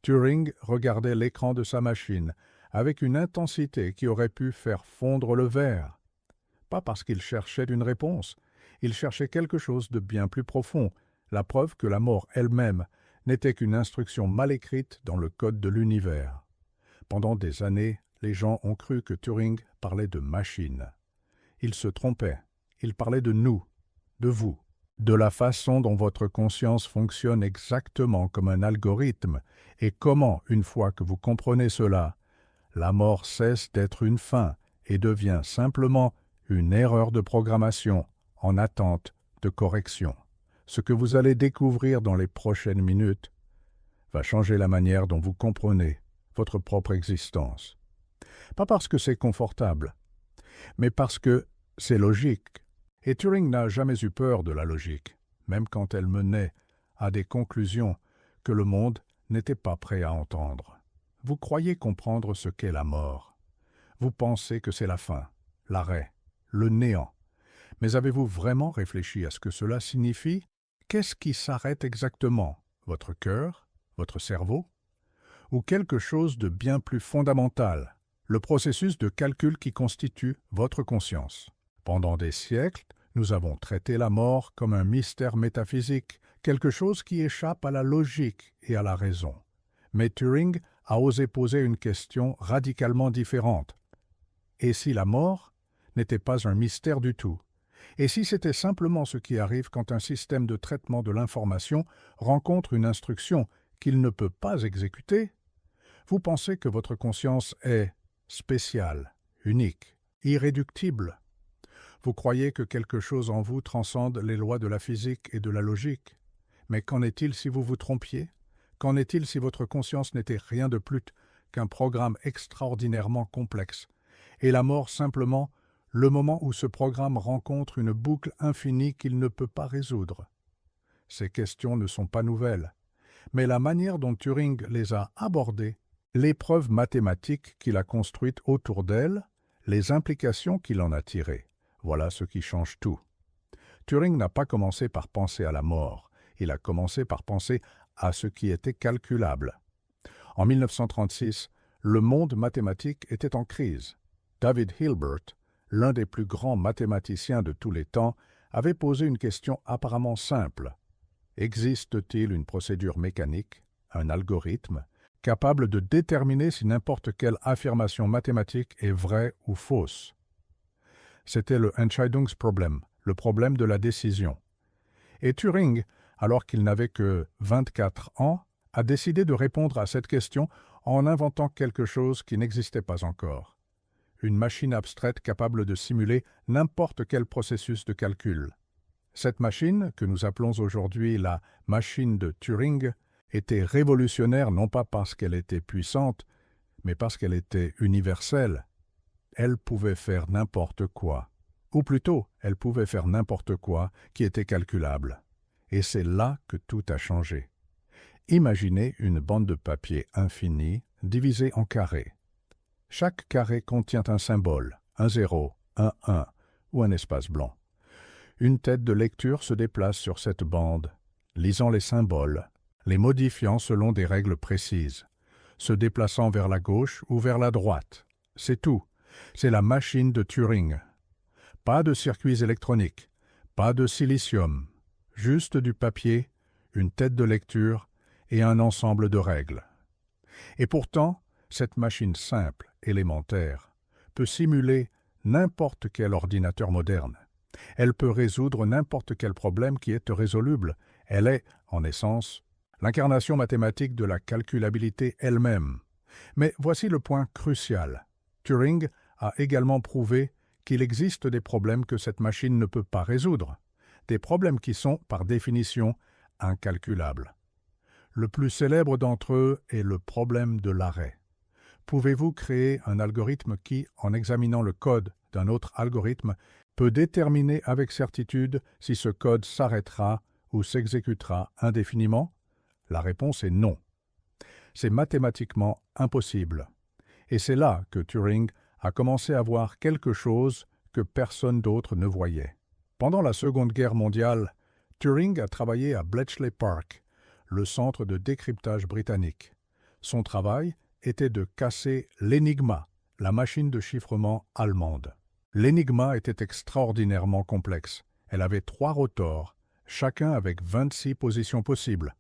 Turing regardait l'écran de sa machine avec une intensité qui aurait pu faire fondre le verre. Pas parce qu'il cherchait une réponse, il cherchait quelque chose de bien plus profond, la preuve que la mort elle-même n'était qu'une instruction mal écrite dans le code de l'univers. Pendant des années, les gens ont cru que Turing parlait de machines. Il se trompait, il parlait de nous, de vous, de la façon dont votre conscience fonctionne exactement comme un algorithme et comment, une fois que vous comprenez cela, la mort cesse d'être une fin et devient simplement une erreur de programmation en attente de correction. Ce que vous allez découvrir dans les prochaines minutes va changer la manière dont vous comprenez votre propre existence. Pas parce que c'est confortable, mais parce que c'est logique. Et Turing n'a jamais eu peur de la logique, même quand elle menait à des conclusions que le monde n'était pas prêt à entendre. Vous croyez comprendre ce qu'est la mort. Vous pensez que c'est la fin, l'arrêt, le néant. Mais avez-vous vraiment réfléchi à ce que cela signifie? Qu'est-ce qui s'arrête exactement? Votre cœur? Votre cerveau? Ou quelque chose de bien plus fondamental, le processus de calcul qui constitue votre conscience. Pendant des siècles, nous avons traité la mort comme un mystère métaphysique, quelque chose qui échappe à la logique et à la raison. Mais Turing a osé poser une question radicalement différente. Et si la mort n'était pas un mystère du tout? Et si c'était simplement ce qui arrive quand un système de traitement de l'information rencontre une instruction qu'il ne peut pas exécuter? Vous pensez que votre conscience est spéciale, unique, irréductible. Vous croyez que quelque chose en vous transcende les lois de la physique et de la logique. Mais qu'en est-il si vous vous trompiez? Qu'en est-il si votre conscience n'était rien de plus qu'un programme extraordinairement complexe, et la mort simplement le moment où ce programme rencontre une boucle infinie qu'il ne peut pas résoudre? Ces questions ne sont pas nouvelles, mais la manière dont Turing les a abordées, les preuves mathématiques qu'il a construites autour d'elles, les implications qu'il en a tirées, voilà ce qui change tout. Turing n'a pas commencé par penser à la mort, il a commencé par penser à ce qui était calculable. En 1936, le monde mathématique était en crise. David Hilbert, l'un des plus grands mathématiciens de tous les temps, avait posé une question apparemment simple. Existe-t-il une procédure mécanique, un algorithme, capable de déterminer si n'importe quelle affirmation mathématique est vraie ou fausse? C'était le Entscheidungsproblem, le problème de la décision. Et Turing, alors qu'il n'avait que 24 ans, a décidé de répondre à cette question en inventant quelque chose qui n'existait pas encore. Une machine abstraite capable de simuler n'importe quel processus de calcul. Cette machine, que nous appelons aujourd'hui la machine de Turing, était révolutionnaire non pas parce qu'elle était puissante, mais parce qu'elle était universelle. Elle pouvait faire n'importe quoi. Ou plutôt, elle pouvait faire n'importe quoi qui était calculable. Et c'est là que tout a changé. Imaginez une bande de papier infinie divisée en carrés. Chaque carré contient un symbole, un 0, un 1 ou un espace blanc. Une tête de lecture se déplace sur cette bande, lisant les symboles, les modifiant selon des règles précises, se déplaçant vers la gauche ou vers la droite. C'est tout. C'est la machine de Turing. Pas de circuits électroniques, pas de silicium, juste du papier, une tête de lecture et un ensemble de règles. Et pourtant, cette machine simple, élémentaire, peut simuler n'importe quel ordinateur moderne. Elle peut résoudre n'importe quel problème qui est résoluble. Elle est, en essence, l'incarnation mathématique de la calculabilité elle-même. Mais voici le point crucial. Turing a également prouvé qu'il existe des problèmes que cette machine ne peut pas résoudre, des problèmes qui sont, par définition, incalculables. Le plus célèbre d'entre eux est le problème de l'arrêt. Pouvez-vous créer un algorithme qui, en examinant le code d'un autre algorithme, peut déterminer avec certitude si ce code s'arrêtera ou s'exécutera indéfiniment? La réponse est non. C'est mathématiquement impossible. Et c'est là que Turing a commencé à voir quelque chose que personne d'autre ne voyait. Pendant la Seconde Guerre mondiale, Turing a travaillé à Bletchley Park, le centre de décryptage britannique. Son travail était de casser l'Enigma, la machine de chiffrement allemande. L'Enigma était extraordinairement complexe. Elle avait 3 rotors, chacun avec 26 positions possibles.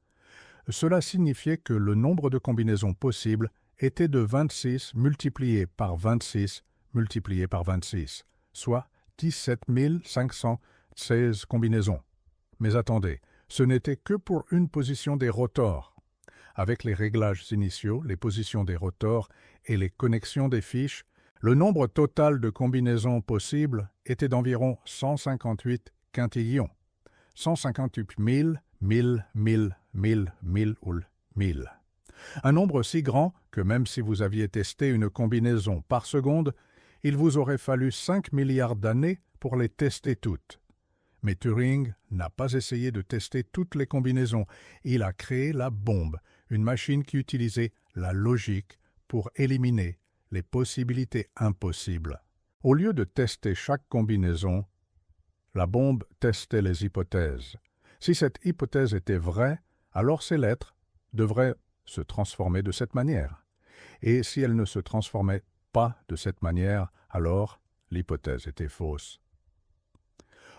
Cela signifiait que le nombre de combinaisons possibles était de 26 multiplié par 26 multiplié par 26, soit 17 516 combinaisons. Mais attendez, ce n'était que pour une position des rotors. Avec les réglages initiaux, les positions des rotors et les connexions des fiches, le nombre total de combinaisons possibles était d'environ 158 quintillions. 158 000, 1000, 1000, 1000, 1000 ou 1000. Un nombre si grand que même si vous aviez testé une combinaison par seconde, il vous aurait fallu 5 milliards d'années pour les tester toutes. Mais Turing n'a pas essayé de tester toutes les combinaisons. Il a créé la bombe, une machine qui utilisait la logique pour éliminer les possibilités impossibles. Au lieu de tester chaque combinaison, la bombe testait les hypothèses. Si cette hypothèse était vraie, alors ces lettres devraient se transformer de cette manière. Et si elles ne se transformaient pas de cette manière, alors l'hypothèse était fausse.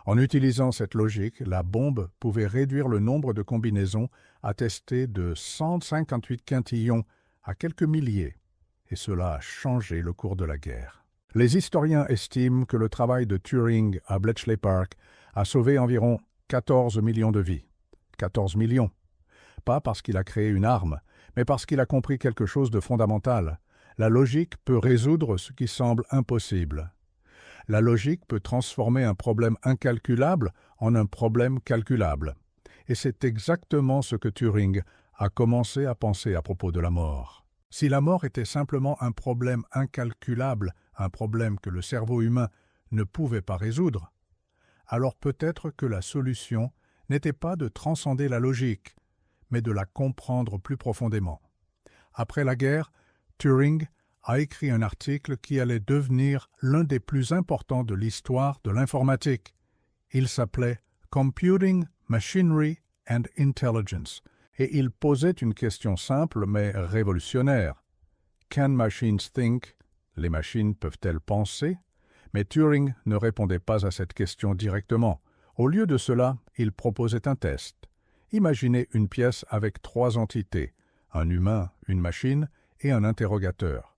En utilisant cette logique, la bombe pouvait réduire le nombre de combinaisons à tester de 158 quintillions à quelques milliers, et cela a changé le cours de la guerre. Les historiens estiment que le travail de Turing à Bletchley Park a sauvé environ 14 millions de vies. 14 millions. Pas parce qu'il a créé une arme, mais parce qu'il a compris quelque chose de fondamental. La logique peut résoudre ce qui semble impossible. La logique peut transformer un problème incalculable en un problème calculable. Et c'est exactement ce que Turing a commencé à penser à propos de la mort. Si la mort était simplement un problème incalculable, un problème que le cerveau humain ne pouvait pas résoudre, alors peut-être que la solution n'était pas de transcender la logique, mais de la comprendre plus profondément. Après la guerre, Turing a écrit un article qui allait devenir l'un des plus importants de l'histoire de l'informatique. Il s'appelait « Computing, Machinery and Intelligence » et il posait une question simple mais révolutionnaire. « Can machines think » Les machines peuvent-elles penser? Mais Turing ne répondait pas à cette question directement. Au lieu de cela, il proposait un test. Imaginez une pièce avec 3 entités, un humain, une machine et un interrogateur.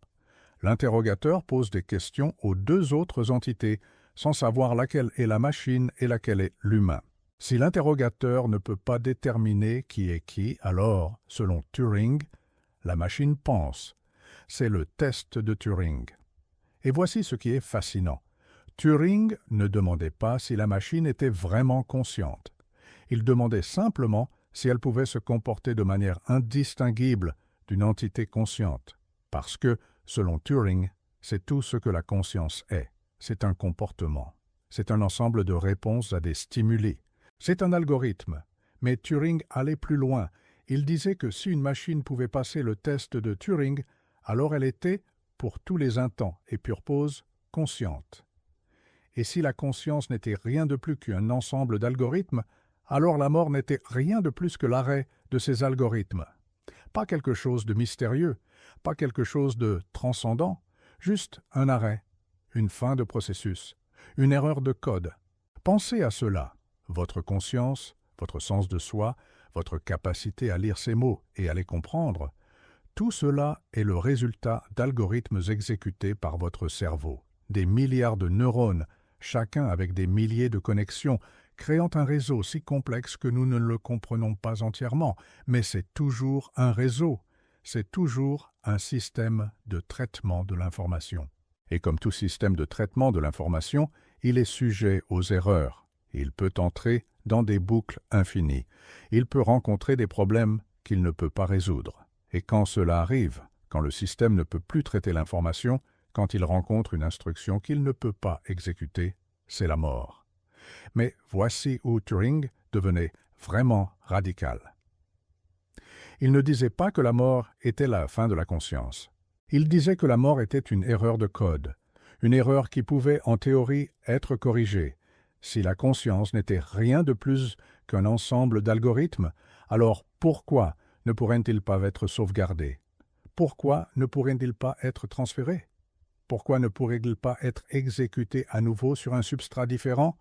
L'interrogateur pose des questions aux 2 autres entités, sans savoir laquelle est la machine et laquelle est l'humain. Si l'interrogateur ne peut pas déterminer qui est qui, alors, selon Turing, la machine pense. C'est le test de Turing. Et voici ce qui est fascinant. Turing ne demandait pas si la machine était vraiment consciente. Il demandait simplement si elle pouvait se comporter de manière indistinguible d'une entité consciente. Parce que, selon Turing, c'est tout ce que la conscience est. C'est un comportement. C'est un ensemble de réponses à des stimuli. C'est un algorithme. Mais Turing allait plus loin. Il disait que si une machine pouvait passer le test de Turing, alors elle était, pour tous les intents et pure pause, consciente. Et si la conscience n'était rien de plus qu'un ensemble d'algorithmes, alors la mort n'était rien de plus que l'arrêt de ces algorithmes. Pas quelque chose de mystérieux, pas quelque chose de transcendant, juste un arrêt, une fin de processus, une erreur de code. Pensez à cela. Votre conscience, votre sens de soi, votre capacité à lire ces mots et à les comprendre, tout cela est le résultat d'algorithmes exécutés par votre cerveau. Des milliards de neurones, chacun avec des milliers de connexions, créant un réseau si complexe que nous ne le comprenons pas entièrement, mais c'est toujours un réseau, c'est toujours un système de traitement de l'information. Et comme tout système de traitement de l'information, il est sujet aux erreurs. Il peut entrer dans des boucles infinies. Il peut rencontrer des problèmes qu'il ne peut pas résoudre. Et quand cela arrive, quand le système ne peut plus traiter l'information, quand il rencontre une instruction qu'il ne peut pas exécuter, c'est la mort. Mais voici où Turing devenait vraiment radical. Il ne disait pas que la mort était la fin de la conscience. Il disait que la mort était une erreur de code, une erreur qui pouvait en théorie être corrigée. Si la conscience n'était rien de plus qu'un ensemble d'algorithmes, alors pourquoi ne pourraient-ils pas être sauvegardés? pourquoi ne pourrait-il pas être transféré? Pourquoi ne pourrait-il pas être exécuté à nouveau sur un substrat différent,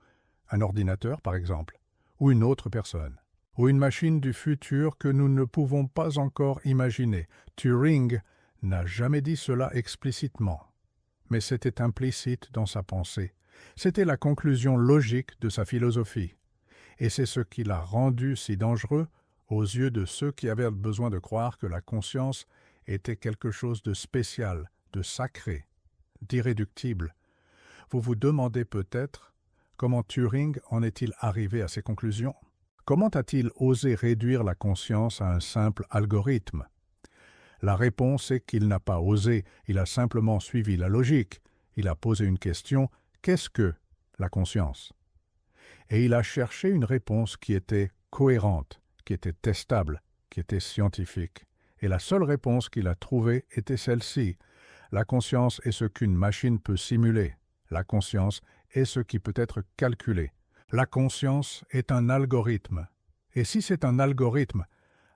un ordinateur par exemple, ou une autre personne, ou une machine du futur que nous ne pouvons pas encore imaginer? Turing n'a jamais dit cela explicitement, mais c'était implicite dans sa pensée. C'était la conclusion logique de sa philosophie. Et c'est ce qui l'a rendu si dangereux aux yeux de ceux qui avaient besoin de croire que la conscience était quelque chose de spécial, de sacré, d'irréductible. Vous vous demandez peut-être comment Turing en est-il arrivé à ces conclusions? Comment a-t-il osé réduire la conscience à un simple algorithme? La réponse est qu'il n'a pas osé, il a simplement suivi la logique. Il a posé une question: qu'est-ce que la conscience? Et il a cherché une réponse qui était cohérente, qui était testable, qui était scientifique. Et la seule réponse qu'il a trouvée était celle-ci. La conscience est ce qu'une machine peut simuler. La conscience est ce qui peut être calculé. La conscience est un algorithme. Et si c'est un algorithme,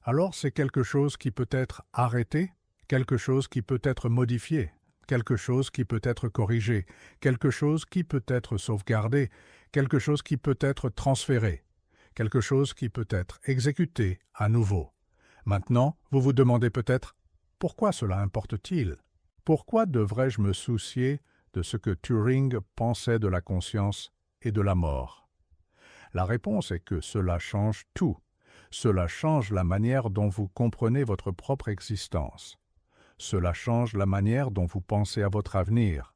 alors c'est quelque chose qui peut être arrêté, quelque chose qui peut être modifié, quelque chose qui peut être corrigé, quelque chose qui peut être sauvegardé, quelque chose qui peut être transféré, quelque chose qui peut être exécuté à nouveau. Maintenant, vous vous demandez peut-être, pourquoi cela importe-t-il? Pourquoi devrais-je me soucier de ce que Turing pensait de la conscience et de la mort? La réponse est que cela change tout. Cela change la manière dont vous comprenez votre propre existence. Cela change la manière dont vous pensez à votre avenir.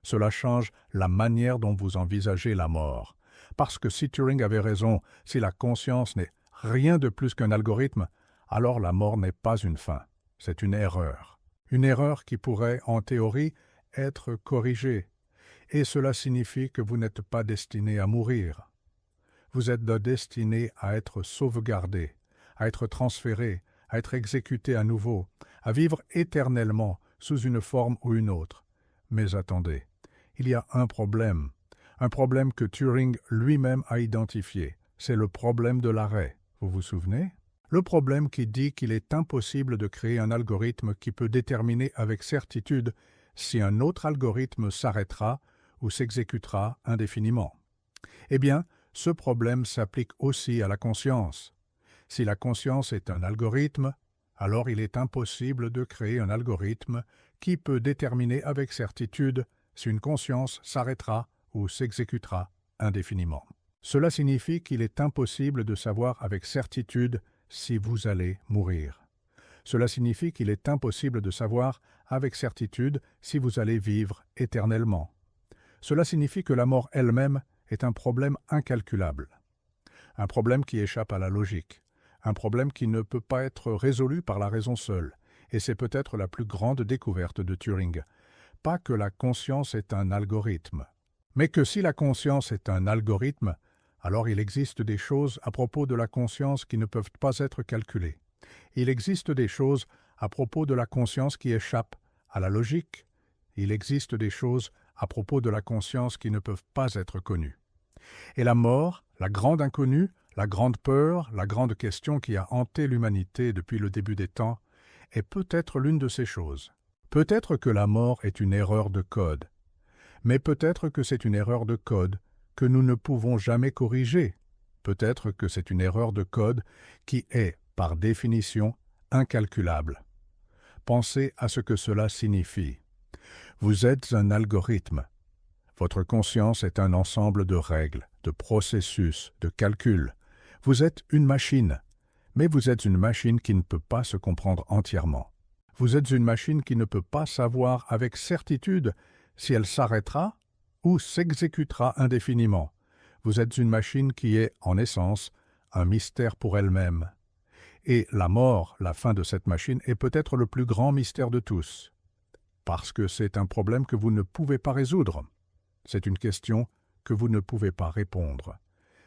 Cela change la manière dont vous envisagez la mort. Parce que si Turing avait raison, si la conscience n'est rien de plus qu'un algorithme, alors la mort n'est pas une fin, c'est une erreur. Une erreur qui pourrait, en théorie, être corrigée. Et cela signifie que vous n'êtes pas destiné à mourir. Vous êtes destiné à être sauvegardé, à être transféré, à être exécuté à nouveau, à vivre éternellement sous une forme ou une autre. Mais attendez, il y a un problème que Turing lui-même a identifié. C'est le problème de l'arrêt. Vous vous souvenez? Le problème qui dit qu'il est impossible de créer un algorithme qui peut déterminer avec certitude si un autre algorithme s'arrêtera ou s'exécutera indéfiniment. Eh bien, ce problème s'applique aussi à la conscience. Si la conscience est un algorithme, alors il est impossible de créer un algorithme qui peut déterminer avec certitude si une conscience s'arrêtera ou s'exécutera indéfiniment. Cela signifie qu'il est impossible de savoir avec certitude si vous allez mourir. Cela signifie qu'il est impossible de savoir avec certitude si vous allez vivre éternellement. Cela signifie que la mort elle-même est un problème incalculable, un problème qui échappe à la logique, un problème qui ne peut pas être résolu par la raison seule, et c'est peut-être la plus grande découverte de Turing. Pas que la conscience est un algorithme, mais que si la conscience est un algorithme, alors il existe des choses à propos de la conscience qui ne peuvent pas être calculées. Il existe des choses à propos de la conscience qui échappent à la logique. Il existe des choses à propos de la conscience qui ne peuvent pas être connues. Et la mort, la grande inconnue, la grande peur, la grande question qui a hanté l'humanité depuis le début des temps, est peut-être l'une de ces choses. Peut-être que la mort est une erreur de code, mais peut-être que c'est une erreur de code que nous ne pouvons jamais corriger. Peut-être que c'est une erreur de code qui est, par définition, incalculable. Pensez à ce que cela signifie. Vous êtes un algorithme. Votre conscience est un ensemble de règles, de processus, de calculs. Vous êtes une machine, mais vous êtes une machine qui ne peut pas se comprendre entièrement. Vous êtes une machine qui ne peut pas savoir avec certitude si elle s'arrêtera ou s'exécutera indéfiniment. Vous êtes une machine qui est, en essence, un mystère pour elle-même. Et la mort, la fin de cette machine, est peut-être le plus grand mystère de tous. Parce que c'est un problème que vous ne pouvez pas résoudre. C'est une question que vous ne pouvez pas répondre.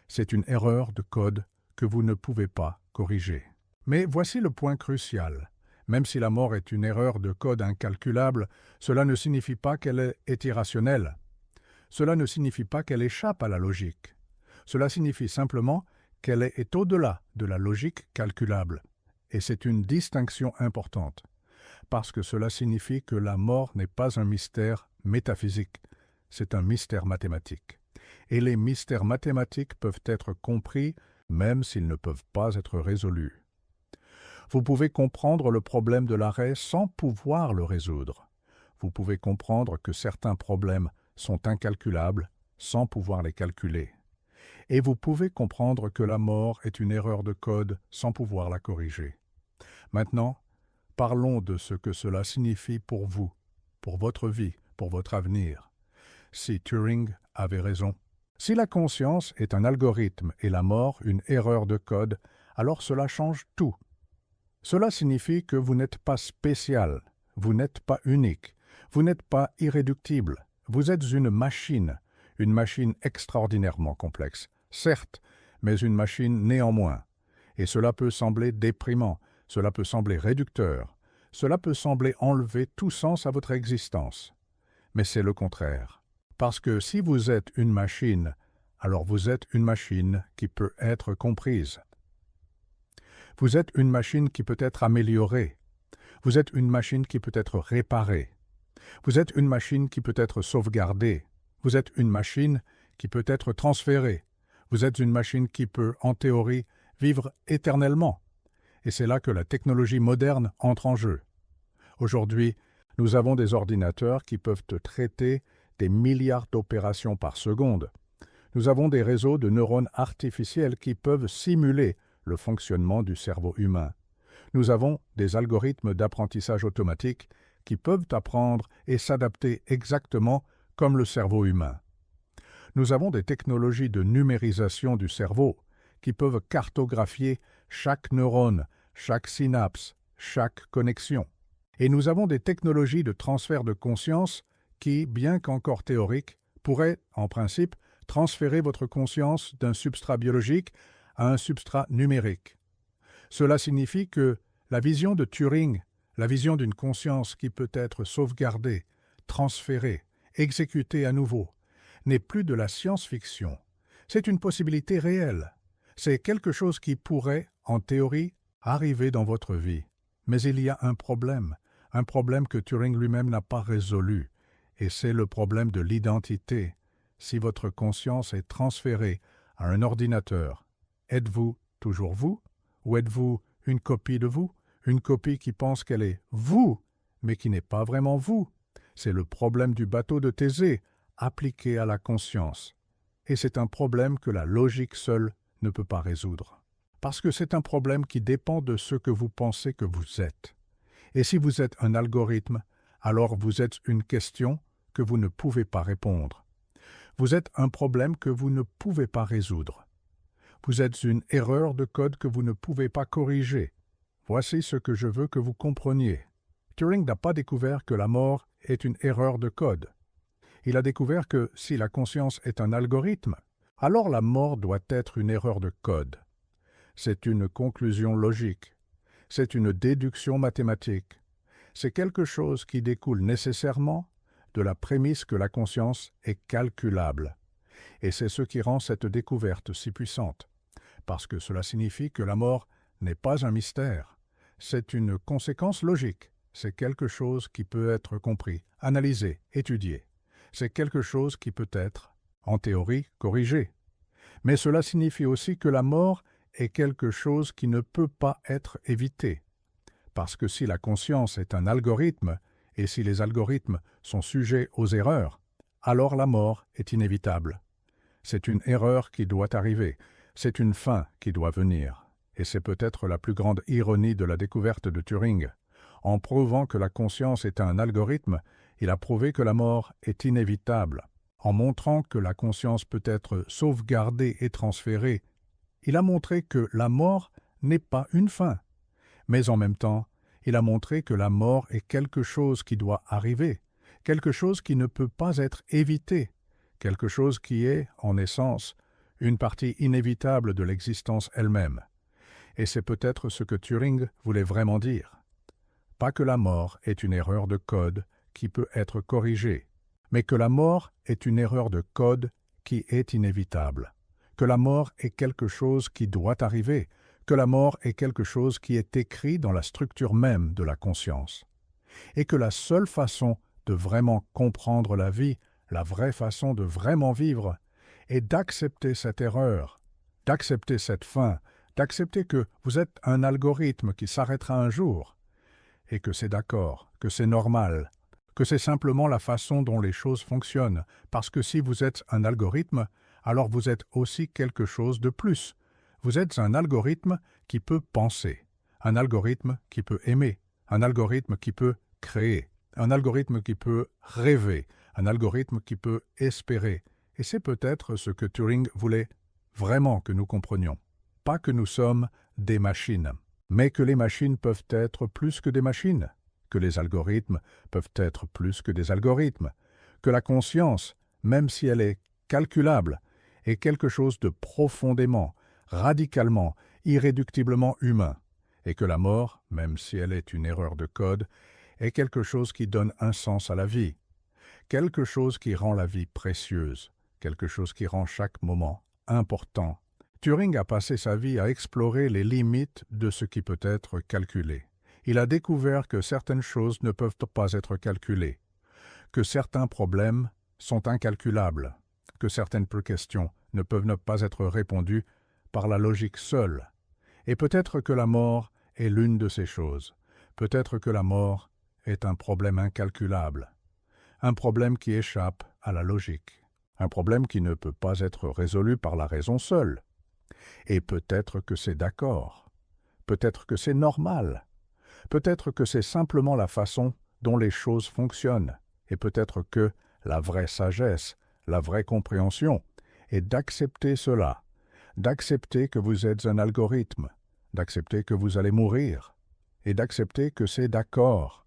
C'est une erreur de code que vous ne pouvez pas corriger. Mais voici le point crucial. Même si la mort est une erreur de code incalculable, cela ne signifie pas qu'elle est irrationnelle. Cela ne signifie pas qu'elle échappe à la logique. Cela signifie simplement qu'elle est au-delà de la logique calculable. Et c'est une distinction importante. parce que cela signifie que la mort n'est pas un mystère métaphysique, c'est un mystère mathématique. Et les mystères mathématiques peuvent être compris même s'ils ne peuvent pas être résolus. Vous pouvez comprendre le problème de l'arrêt sans pouvoir le résoudre. Vous pouvez comprendre que certains problèmes sont incalculables sans pouvoir les calculer. Et vous pouvez comprendre que la mort est une erreur de code sans pouvoir la corriger. Maintenant, parlons de ce que cela signifie pour vous, pour votre vie, pour votre avenir. Si Turing avait raison. Si la conscience est un algorithme et la mort une erreur de code, alors cela change tout. Cela signifie que vous n'êtes pas spécial, vous n'êtes pas unique, vous n'êtes pas irréductible, vous êtes une machine extraordinairement complexe, certes, mais une machine néanmoins. Et cela peut sembler déprimant, cela peut sembler réducteur, cela peut sembler enlever tout sens à votre existence. Mais c'est le contraire. Parce que si vous êtes une machine, alors vous êtes une machine qui peut être comprise. Vous êtes une machine qui peut être améliorée. Vous êtes une machine qui peut être réparée. Vous êtes une machine qui peut être sauvegardée. Vous êtes une machine qui peut être transférée. Vous êtes une machine qui peut, en théorie, vivre éternellement. Et c'est là que la technologie moderne entre en jeu. Aujourd'hui, nous avons des ordinateurs qui peuvent traiter des milliards d'opérations par seconde. Nous avons des réseaux de neurones artificiels qui peuvent simuler le fonctionnement du cerveau humain. Nous avons des algorithmes d'apprentissage automatique qui peuvent apprendre et s'adapter exactement comme le cerveau humain. Nous avons des technologies de numérisation du cerveau qui peuvent cartographier chaque neurone, chaque synapse, chaque connexion. Et nous avons des technologies de transfert de conscience qui, bien qu'encore théoriques, pourraient, en principe, transférer votre conscience d'un substrat biologique à un substrat numérique. Cela signifie que la vision de Turing, la vision d'une conscience qui peut être sauvegardée, transférée, exécutée à nouveau, n'est plus de la science-fiction. C'est une possibilité réelle. C'est quelque chose qui pourrait, en théorie, arriver dans votre vie. Mais il y a un problème que Turing lui-même n'a pas résolu. Et c'est le problème de l'identité. Si votre conscience est transférée à un ordinateur, êtes-vous toujours vous? Ou êtes-vous une copie de vous? Une copie qui pense qu'elle est vous, mais qui n'est pas vraiment vous. C'est le problème du bateau de Thésée, appliqué à la conscience. Et c'est un problème que la logique seule ne peut pas résoudre. Parce que c'est un problème qui dépend de ce que vous pensez que vous êtes. Et si vous êtes un algorithme, alors vous êtes une question que vous ne pouvez pas répondre. Vous êtes un problème que vous ne pouvez pas résoudre. Vous êtes une erreur de code que vous ne pouvez pas corriger. Voici ce que je veux que vous compreniez. Turing n'a pas découvert que la mort est une erreur de code. Il a découvert que si la conscience est un algorithme, alors la mort doit être une erreur de code. C'est une conclusion logique. C'est une déduction mathématique. C'est quelque chose qui découle nécessairement de la prémisse que la conscience est calculable. Et c'est ce qui rend cette découverte si puissante, parce que cela signifie que la mort n'est pas un mystère. C'est une conséquence logique. C'est quelque chose qui peut être compris, analysé, étudié. C'est quelque chose qui peut être, en théorie, corrigé. Mais cela signifie aussi que la mort est quelque chose qui ne peut pas être évité. Parce que si la conscience est un algorithme, et si les algorithmes sont sujets aux erreurs, alors la mort est inévitable. C'est une erreur qui doit arriver, c'est une fin qui doit venir. Et c'est peut-être la plus grande ironie de la découverte de Turing. En prouvant que la conscience est un algorithme, il a prouvé que la mort est inévitable. En montrant que la conscience peut être sauvegardée et transférée, il a montré que la mort n'est pas une fin. Mais en même temps, il a montré que la mort est quelque chose qui doit arriver, quelque chose qui ne peut pas être évité, quelque chose qui est, en essence, une partie inévitable de l'existence elle-même. Et c'est peut-être ce que Turing voulait vraiment dire. Pas que la mort est une erreur de code qui peut être corrigée, mais que la mort est une erreur de code qui est inévitable, que la mort est quelque chose qui doit arriver, que la mort est quelque chose qui est écrit dans la structure même de la conscience. et que la seule façon de vraiment comprendre la vie, la vraie façon de vraiment vivre, est d'accepter cette erreur, d'accepter cette fin, d'accepter que vous êtes un algorithme qui s'arrêtera un jour, et que c'est d'accord, que c'est normal, que c'est simplement la façon dont les choses fonctionnent, parce que si vous êtes un algorithme, alors vous êtes aussi quelque chose de plus. Vous êtes un algorithme qui peut penser, un algorithme qui peut aimer, un algorithme qui peut créer, un algorithme qui peut rêver, un algorithme qui peut espérer. Et c'est peut-être ce que Turing voulait vraiment que nous comprenions. Pas que nous sommes des machines, mais que les machines peuvent être plus que des machines, que les algorithmes peuvent être plus que des algorithmes, que la conscience, même si elle est calculable, est quelque chose de profondément, radicalement, irréductiblement humain, et que la mort, même si elle est une erreur de code, est quelque chose qui donne un sens à la vie, quelque chose qui rend la vie précieuse, quelque chose qui rend chaque moment important. Turing a passé sa vie à explorer les limites de ce qui peut être calculé. Il a découvert que certaines choses ne peuvent pas être calculées, que certains problèmes sont incalculables, que certaines questions ne peuvent ne pas être répondues par la logique seule. Et peut-être que la mort est l'une de ces choses. Peut-être que la mort est un problème incalculable, un problème qui échappe à la logique, un problème qui ne peut pas être résolu par la raison seule. Et peut-être que c'est d'accord, peut-être que c'est normal, peut-être que c'est simplement la façon dont les choses fonctionnent, et peut-être que la vraie sagesse, la vraie compréhension, est d'accepter cela, d'accepter que vous êtes un algorithme, d'accepter que vous allez mourir, et d'accepter que c'est d'accord,